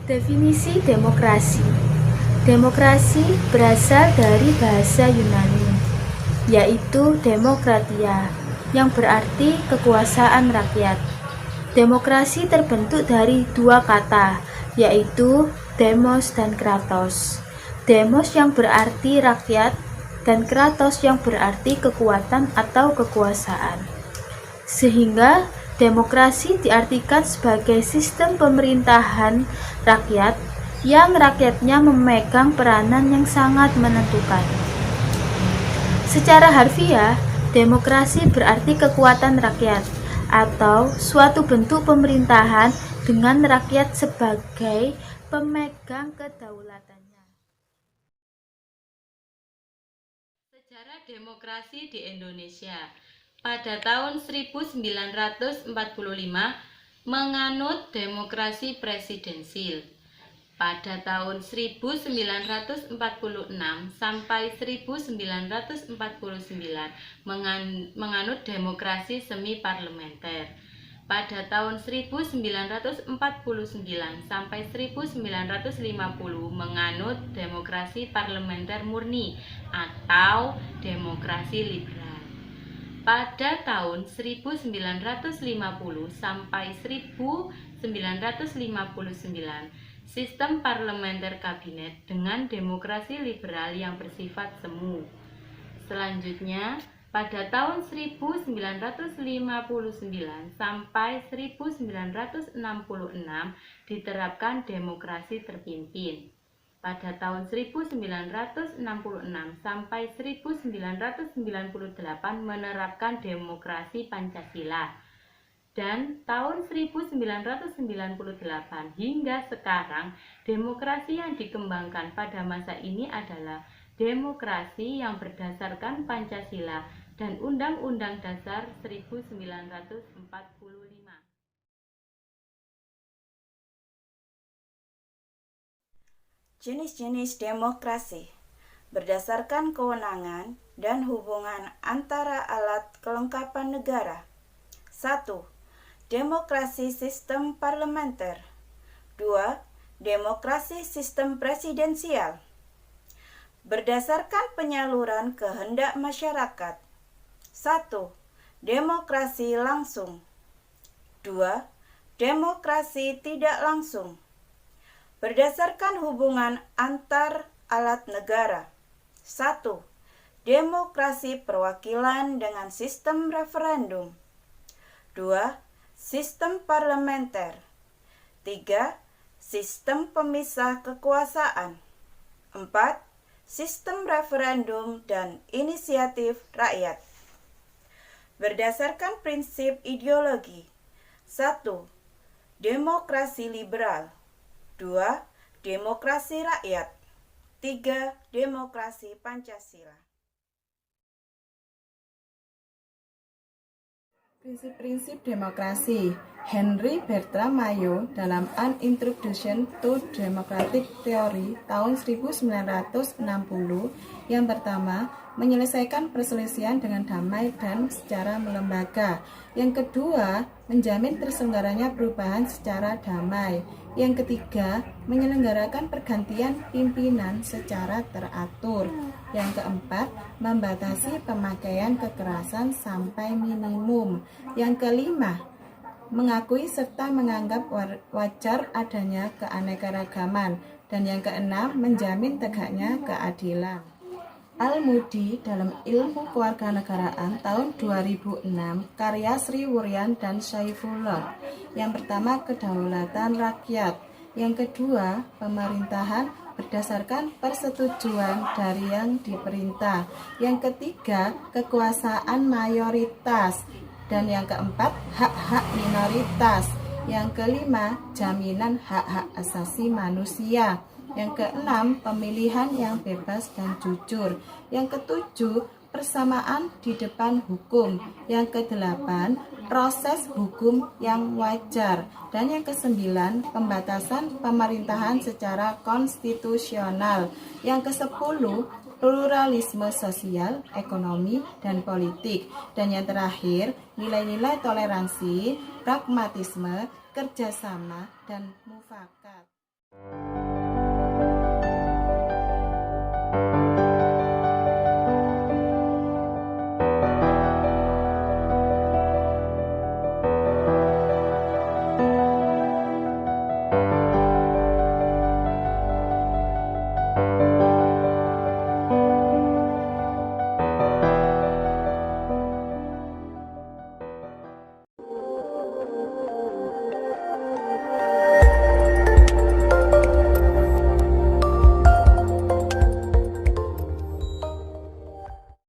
Definisi demokrasi. Demokrasi berasal dari bahasa Yunani, yaitu demokratia, yang berarti kekuasaan rakyat. Demokrasi terbentuk dari dua kata, yaitu demos dan kratos. Demos yang berarti rakyat, dan kratos yang berarti kekuatan atau kekuasaan. Sehingga demokrasi diartikan sebagai sistem pemerintahan rakyat yang rakyatnya memegang peranan yang sangat menentukan. Secara harfiah, demokrasi berarti kekuatan rakyat atau suatu bentuk pemerintahan dengan rakyat sebagai pemegang kedaulatannya. Sejarah demokrasi di Indonesia. Pada tahun 1945 menganut demokrasi presidensil. Pada tahun 1946 sampai 1949 menganut demokrasi semi parlementer. Pada tahun 1949 sampai 1950 menganut demokrasi parlementer murni atau demokrasi liberal. Pada tahun 1950 sampai 1959, sistem parlementer kabinet dengan demokrasi liberal yang bersifat semu. Selanjutnya, pada tahun 1959 sampai 1966 diterapkan demokrasi terpimpin. Pada tahun 1966 sampai 1998 menerapkan demokrasi Pancasila. Dan tahun 1998 hingga sekarang, demokrasi yang dikembangkan pada masa ini adalah demokrasi yang berdasarkan Pancasila dan Undang-Undang Dasar 1945. Jenis-jenis demokrasi berdasarkan kewenangan dan hubungan antara alat kelengkapan negara. 1. Demokrasi sistem parlementer. 2. Demokrasi sistem presidensial. Berdasarkan penyaluran kehendak masyarakat. 1. Demokrasi langsung. 2. Demokrasi tidak langsung. Berdasarkan hubungan antar alat negara. 1. Demokrasi perwakilan dengan sistem referendum. 2. Sistem parlementer. 3. Sistem pemisah kekuasaan. 4. Sistem referendum dan inisiatif rakyat. Berdasarkan prinsip ideologi. 1. Demokrasi liberal. 2. Demokrasi rakyat. 3. Demokrasi Pancasila. Prinsip-prinsip demokrasi. Henry Bertram Mayo dalam An Introduction to Democratic Theory tahun 1960 yang pertama, menyelesaikan perselisihan dengan damai dan secara melembaga. Yang kedua, menjamin terselenggaranya perubahan secara damai. Yang ketiga, menyelenggarakan pergantian pimpinan secara teratur. Yang keempat, membatasi pemakaian kekerasan sampai minimum. Yang kelima, mengakui serta menganggap wajar adanya keanekaragaman. Dan yang keenam, menjamin tegaknya keadilan. Al-Mudi dalam Ilmu Kewarganegaraan tahun 2006, karya Sri Wuryan dan Saifullah. Yang pertama, kedaulatan rakyat. Yang kedua, pemerintahan berdasarkan persetujuan dari yang diperintah. Yang ketiga, kekuasaan mayoritas. Dan yang keempat, hak-hak minoritas. Yang kelima, jaminan hak-hak asasi manusia. Yang keenam, pemilihan yang bebas dan jujur. Yang ketujuh, persamaan di depan hukum. Yang kedelapan, proses hukum yang wajar. Dan yang kesembilan, pembatasan pemerintahan secara konstitusional. Yang kesepuluh, pluralisme sosial, ekonomi, dan politik. Dan yang terakhir, nilai-nilai toleransi, pragmatisme, kerjasama, dan mufakat. kasih.